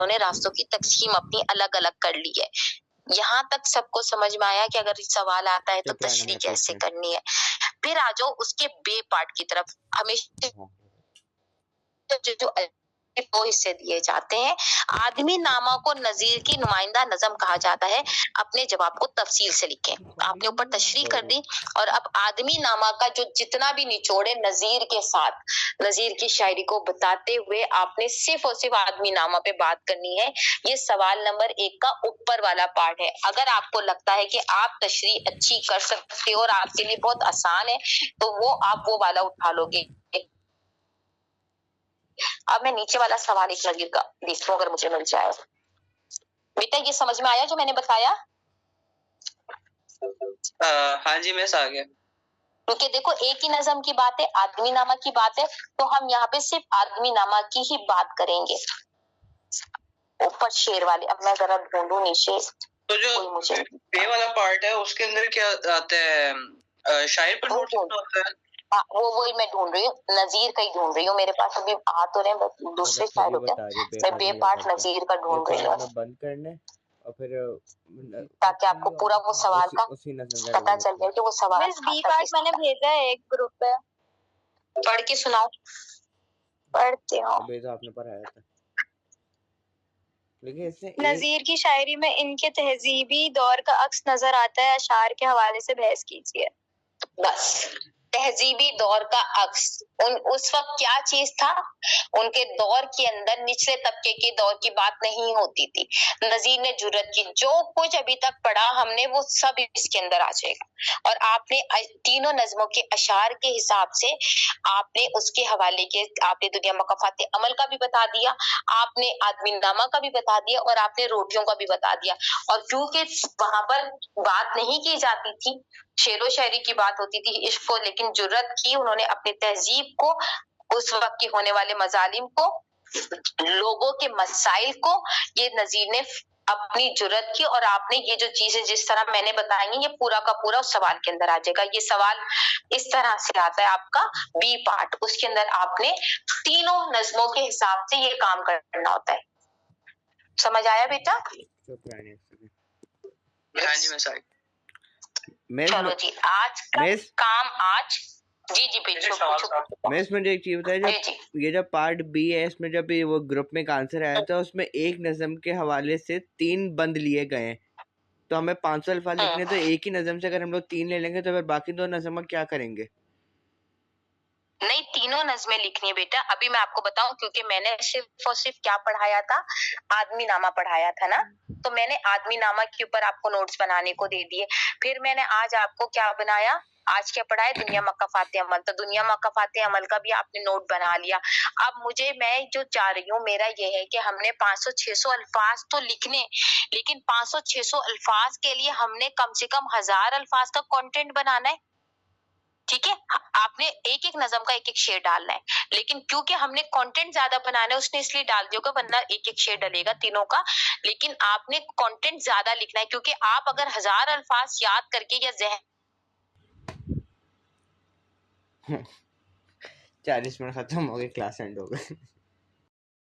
उन्होंने रास्तों की तकसीम अपनी अलग अलग कर ली है। यहाँ तक सबको समझ में आया कि अगर सवाल आता है तो तशरीह कैसे करनी है। फिर आ जाओ उसके बे पार्ट की तरफ। हमेशा जो दो हिस्से दिए जाते हैं। आदमी नामा को नजीर की नुमाइंदा नज़म कहा जाता है। अपने जवाब को तफसील से लिखें। आपने ऊपर तशरीह कर दी और अब आदमी नामा का जो जितना भी निचोड़ है नजीर के साथ, नजीर की शायरी को बताते हुए आपने सिर्फ और सिर्फ आदमी नामा पे बात करनी है। ये सवाल नंबर 1 का ऊपर वाला पार्ट है। अगर आपको लगता है कि आप तशरीह अच्छी कर सकते हो और आपके लिए बहुत आसान है तो वो आप वो वाला उठा लोगे। अब मैं नीचे वाला सवाल एक नजीर का देख लूं अगर मुझे मिल जाए। बेटा ये समझ में आया जो मैंने बताया? हाँ जी मिस आ गया। क्योंकि देखो एक ही नज़म की बात है, आदमी नामा की बात है, तो हम यहाँ पे सिर्फ आदमी नामा की ही बात करेंगे। ऊपर शेर वाले, अब मैं जरा ढूंढूं नीचे। तो जो मुझे बे वाला पार्ट है उसके अंदर क्या आता है? शायर पर नोट लिखना होता है। हाँ वही मैं ढूंढ रही हूँ, नजीर का ही ढूंढ रही हूँ। मेरे पास अभी आ तो रहे बस दूसरे शायर होते हैं। मैं बे पार्ट नजीर का ढूंढ रही हूँ बंद करने और फिर ताकि आपको पूरा वो सवाल का पता चल जाए कि वो सवाल बी पार्ट मैंने भेजा है एक ग्रुप पे। पढ़ के सुनाओ। पढ़ती हूँ। भेजा आपने पढ़ाया था। नजीर की शायरी में इनके तहजीबी दौर का अक्स नजर आता है। अशार के हवाले से बहस कीजिए। बस तहजीबी दौर का अक्स उस वक्त क्या चीज था? उनके दौर के अंदर निचले तबके के दौर की बात नहीं होती थी। नजीर ने जुर्रत की, जो कुछ अभी तक पढ़ा हमने वो सब इसके अंदर आ जाएगा। और आपने तीनों नज़मों के अशार के हिसाब से आपने उसके हवाले के, आपने दुनिया मकाफात अमल का भी बता दिया, आपने आदमी नामा का भी बता दिया और आपने रोटियों का भी बता दिया। और क्योंकि वहां पर बात नहीं की जाती थी, शेरो शायरी की बात होती थी, इश्क को, लेकिन जुर्रत की उन्होंने अपनी तहजीब को, उस वक्त की होने वाले मजालिम को, लोगों के मसाइल को, ये नजीर ने अपनी जुर्रत की। और आपने ये जो चीजें जिस तरह मैंने बताई ये पूरा का पूरा उस सवाल के अंदर आ जाएगा। ये सवाल इस तरह से आता है आपका बी पार्ट, उसके अंदर आपने तीनों नज़मों के हिसाब से ये काम करना होता है। समझ आया बेटा? हाँ जी मैं चलो जी, आज का काम आज जी पूछो। मैं इसमें एक चीज बताया, जब ये जब पार्ट बी है इसमें जब ये वो ग्रुप में का आंसर आया था उसमें एक नज़म के हवाले से 3 बंद लिए गए हैं, तो हमें 500 अल्फाज लिखने तो एक ही नज़म से अगर हम लोग 3 ले लेंगे तो फिर बाकी 2 नज़म क्या करेंगे? नहीं, तीनों नज़में लिखनी है बेटा। अभी मैं आपको बताऊं, क्योंकि मैंने सिर्फ और सिर्फ क्या पढ़ाया था, आदमी नामा पढ़ाया था ना, तो मैंने आदमी नामा के ऊपर आपको नोट्स बनाने को दे दिए। फिर मैंने आज आपको क्या बनाया, आज क्या पढ़ाया, दुनिया मकाफात अमल। तो दुनिया मकाफात अमल का भी आपने नोट बना लिया। अब मुझे, मैं जो चाह रही हूँ मेरा ये है कि हमने 500-600 अल्फाज तो लिखने, लेकिन 500-600 अल्फाज के लिए हमने कम से कम 1000 अल्फाज का कंटेंट बनाना है। ठीक है, आपने एक एक नज़म का एक एक शेर डालना है, लेकिन क्योंकि हमने कंटेंट ज्यादा बनाना है उसने इसलिए डाल दिया, वरना एक एक शेर डलेगा तीनों का। लेकिन आपने कंटेंट ज्यादा लिखना है, क्योंकि आप अगर 1000 अल्फाज याद करके या 40 मिनट खत्म हो गए, क्लास एंड हो गए।